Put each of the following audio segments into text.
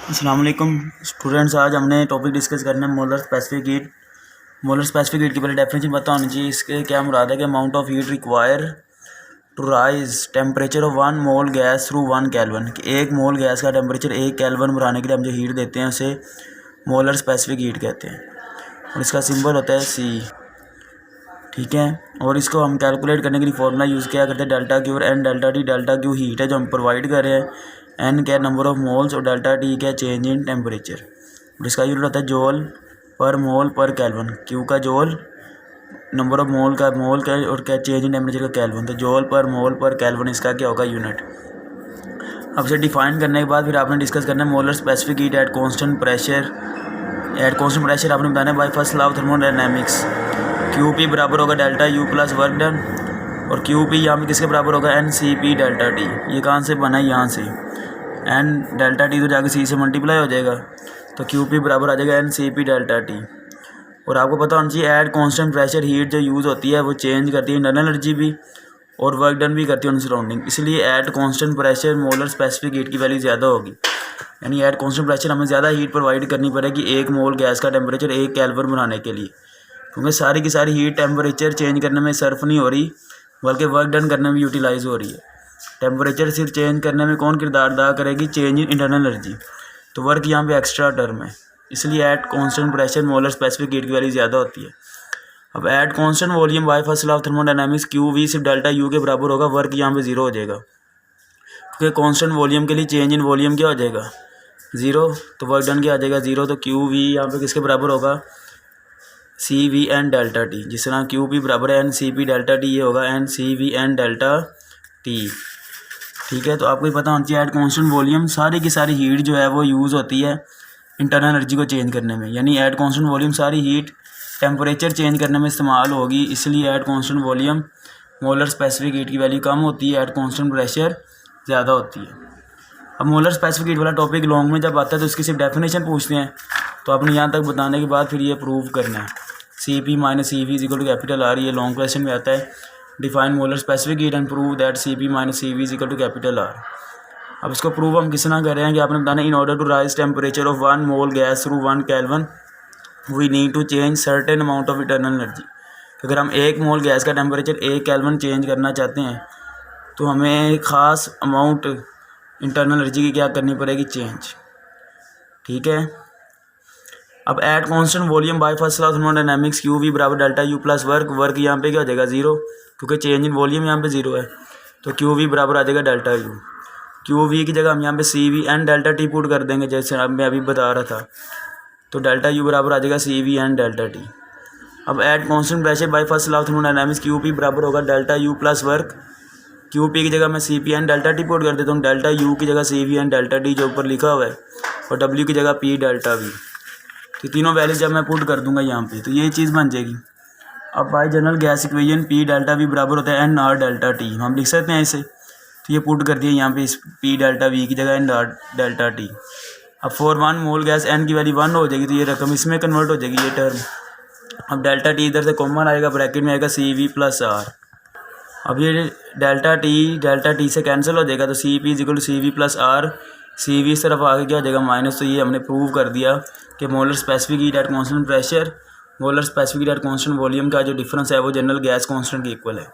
अस्सलाम वालेकुम स्टूडेंट्स। आज हमने टॉपिक डिस्कस करना है molar specific heat. Molar specific heat की पहले डेफिनेशन पता होनी चाहिए। इसके क्या मुराद है कि amount of heat require to raise temperature of 1 mole gas through 1 kelvin. एक मोल गैस का टेम्परेचर 1 केल्विन बढ़ाने के लिए हम जो हीट देते हैं उसे मोलर स्पेसिफिक हीट कहते हैं और इसका सिंबल होता है सी। ठीक है, और इसको हम कैलकुलेट करने के लिए फॉर्मूला यूज़ किया करते हैं डेल्टा क्यू और N delta T. Delta Q heat है जो हम प्रोवाइड कर रहे हैं, एन क्या नंबर ऑफ मोल्स और डेल्टा टी क्या चेंज इन टेम्परेचर। और इसका यूनिट होता है जोल पर मोल पर केल्विन। क्यू का जोल, नंबर ऑफ मोल का और क्या चेंज इन टेम्परेचर का केल्विन। तो जोल पर मोल पर केल्विन इसका क्या होगा यूनिट। अब से डिफाइन करने के बाद फिर आपने डिस्कस करना है molar specific heat at constant pressure. At constant pressure आपने बताना है by first law of thermodynamics. Q P बराबर होगा delta U plus work done, और क्यू पी यहाँ पे किसके बराबर होगा N C P delta T. ये कहाँ से बना है, यहाँ से एन डेल्टा टी तो जाके सी से मल्टीप्लाई हो जाएगा, तो क्यू पी बराबर आ जाएगा N C P delta T. और आपको पता होना चाहिए एट कॉन्स्टेंट प्रेशर हीट जो यूज़ होती है वो चेंज करती है इंटरनल एनर्जी भी और वर्क डन भी करती है उन सराउंडिंग। इसलिए at constant pressure molar specific heat की वैल्यू ज़्यादा होगी, यानी एट कॉन्स्टेंट प्रेशर हमें ज़्यादा हीट प्रोवाइड करनी पड़ेगी 1 मोल गैस का टेम्परेचर 1 केल्विन बनाने के लिए, क्योंकि सारी की सारी हीट टेम्परेचर चेंज करने में सर्फ नहीं हो रही बल्कि वर्क डन करने में यूटिलाइज हो रही है। टेम्परेचर सिर्फ चेंज करने में कौन किरदार अदा करेगी, चेंज इन इंटरनल एनर्जी। तो वर्क यहाँ पे एक्स्ट्रा टर्म है, इसलिए at constant pressure molar specific heat की वैल्यू ज़्यादा होती है। अब at constant volume by first law of thermodynamics Q V सिर्फ डेल्टा यू के बराबर होगा, वर्क यहाँ पे जीरो हो जाएगा, क्योंकि कॉन्स्टेंट वॉल्यूम के लिए चेंज इन वॉल्यूम क्या हो जाएगा ज़ीरो, तो वर्क डन क्या आ जाएगा ज़ीरो। तो क्यू वी यहाँ पे किसके बराबर होगा, C V N delta T. जिस तरह क्यू पी बराबर है N C P delta T, ये होगा N C V N delta T. ठीक है, तो आपको पता होना चाहिए एट कॉन्स्टेंट वॉल्यूम सारी की सारी हीट जो है वो यूज़ होती है इंटरनल एनर्जी को चेंज करने में, यानी एट कॉन्स्टेंट वॉल्यूम सारी हीट टेम्परेचर चेंज करने में इस्तेमाल होगी। इसलिए at constant volume molar specific heat की वैल्यू कम होती है, एट कॉन्स्टेंट प्रेशर ज़्यादा होती है। अब मोलर स्पेसिफिक हीट वाला टॉपिक लॉन्ग में जब आता है तो उसकी सिर्फ डेफिनेशन पूछते हैं, तो आपने यहाँ तक बताने के बाद फिर ये प्रूव करना है। C P minus C V equal to capital R, ये लॉन्ग क्वेश्चन में आता है। Define molar specific heat and prove that C P minus C V equal to capital R. अब इसको प्रूव हम किस तरह कर रहे हैं कि आपने बताना है in order to raise temperature of 1 mole gas through 1 kelvin we need to change certain amount of internal energy. अगर हम 1 मोल गैस का टेम्परेचर 1 केल्विन चेंज करना चाहते हैं तो हमें ख़ास अमाउंट इंटरनल एनर्जी की क्या करनी पड़ेगी, चेंज। ठीक है, अब at constant volume by first law of thermodynamics Q V बराबर delta U plus work. Work यहाँ पे क्या हो जाएगा ज़ीरो, क्योंकि चेंज इन वॉल्यूम यहाँ पे ज़ीरो है, तो क्यू वी बराबर आ जाएगा डेल्टा यू। क्यू वी की जगह हम यहाँ पे C V N delta T put कर देंगे, जैसे अब मैं अभी बता रहा था, तो डेल्टा यू बराबर आ जाएगा C V N delta T. अब at constant pressure by first law of thermodynamics Q P बराबर होगा delta U plus work. Q P की जगह मैं C P N delta T put कर देता हूँ, डेल्टा यू की जगह C V N delta T जो ऊपर लिखा हुआ है, और डब्ल्यू की जगह पी डेल्टा वी। तो तीनों वैल्यूज जब मैं पुट कर दूंगा यहाँ पे तो ये चीज़ बन जाएगी। अब bye general gas equation P delta we बराबर होता है एन आर डेल्टा टी, हम लिख सकते हैं इसे, तो ये पुट कर दिया यहाँ पे इस पी डेल्टा वी की जगह एन आर डेल्टा टी। अब फॉर 1 मोल गैस एन की वैल्यू 1 हो जाएगी, तो ये रकम इसमें कन्वर्ट हो जाएगी, ये टर्म। अब डेल्टा टी इधर से कॉमन आएगा, ब्रैकेट में आएगा सी वी प्लस आर। अब ये डेल्टा टी से कैंसिल हो जाएगा, तो C P equal to C V plus R. C V इस तरफ आगे क्या हो जाएगा माइनस, तो ये हमने प्रूव कर दिया कि molar specific heat at constant pressure molar specific heat at constant volume का जो डिफरेंस है वो जनरल गैस कॉन्स्टेंट के इक्वल है।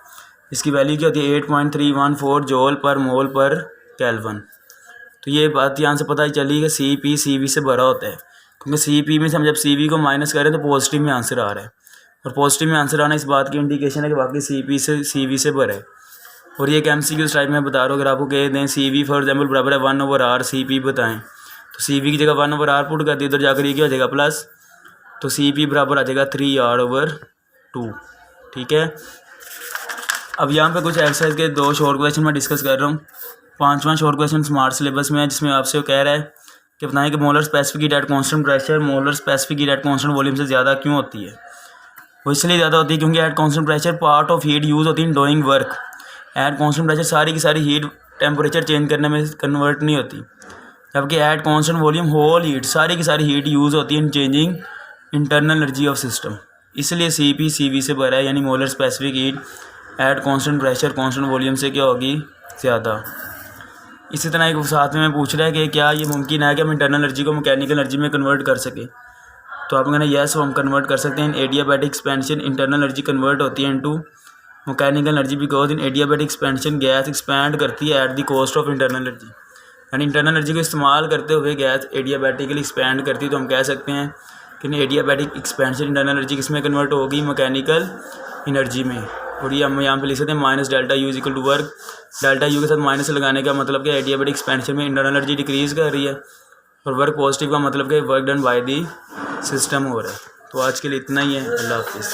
इसकी वैल्यू क्या होती है 8.314 जोल पर मोल पर केल्विन। तो ये बात यहाँ से पता ही चली कि सी पी सी वी से भरा होता है, क्योंकि सी पी में से हम जब सी वी को माइनस करें तो पॉजिटिव में आंसर आ रहा है, और पॉजिटिव में आंसर आना इस बात की इंडिकेशन है कि बाकी सी पी से सी वी से भरा है। और ये एक MCQ टाइप में बता रहा हूँ, अगर आपको कह दें सी वी फॉर एग्जाम्पल बराबर है 1/r, सी पी बताएं, तो सी वी की जगह 1/r पुट कर दी, उधर जाकर ये क्या हो जाएगा प्लस, तो सी पी बराबर आ जाएगा 3r/2। ठीक है, अब यहाँ पे कुछ एक्सरसाइज के 2 शॉर्ट क्वेश्चन मैं डिस्कस कर रहा हूँ। 5वां शॉर्ट क्वेश्चन स्मार्ट सिलेबस में है, जिसमें आपसे कह रहा है कि बताएं कि molar specific heat at constant pressure molar specific heat at constant volume से ज़्यादा क्यों होती है। वो इसलिए ज़्यादा होती है क्योंकि eight constant pressure part of heat use होती है in doing work. Eight constant pressure सारी की सारी हीट टेम्परेचर चेंज करने में कन्वर्ट नहीं होती, जबकि at constant volume whole heat सारी की सारी हीट यूज़ होती है in changing internal energy of system. इसलिए सी पी सी वी से भरा है, यानी molar specific heat at constant pressure constant volume से क्या होगी ज़्यादा। इसी तरह एक साथ में पूछ रहा है कि क्या ये मुमकिन है कि हम इंटरनल एनर्जी को मैकेनिकल एनर्जी में कन्वर्ट कर सके। तो आप कहना यस, हम कन्वर्ट कर सकते हैं। In adiabatic expansion internal energy convert होती है into mechanical energy because in adiabatic expansion gas expand करती है at the cost of internal energy. यानी इंटरनल एनर्जी को इस्तेमाल करते हुए गैस एडियाबैटिकली एक्सपैंड करती है। तो हम कह सकते हैं कि एडियाबैटिक एक्सपेंशन इंटरनल एनर्जी किसमें कन्वर्ट होगी, मैकेनिकल एनर्जी में। और ये हम यहाँ पे लिख सकते हैं minus delta U is equal to work. Delta U के साथ माइनस लगाने का मतलब कि एडियाबैटिक एक्सपेंशन में इंटरनल एनर्जी डिक्रीज़ कर रही है और वर्क पॉजिटिव का मतलब कि work done by the system हो रहा है। तो आज के लिए इतना ही है। अल्लाह हाफिज़।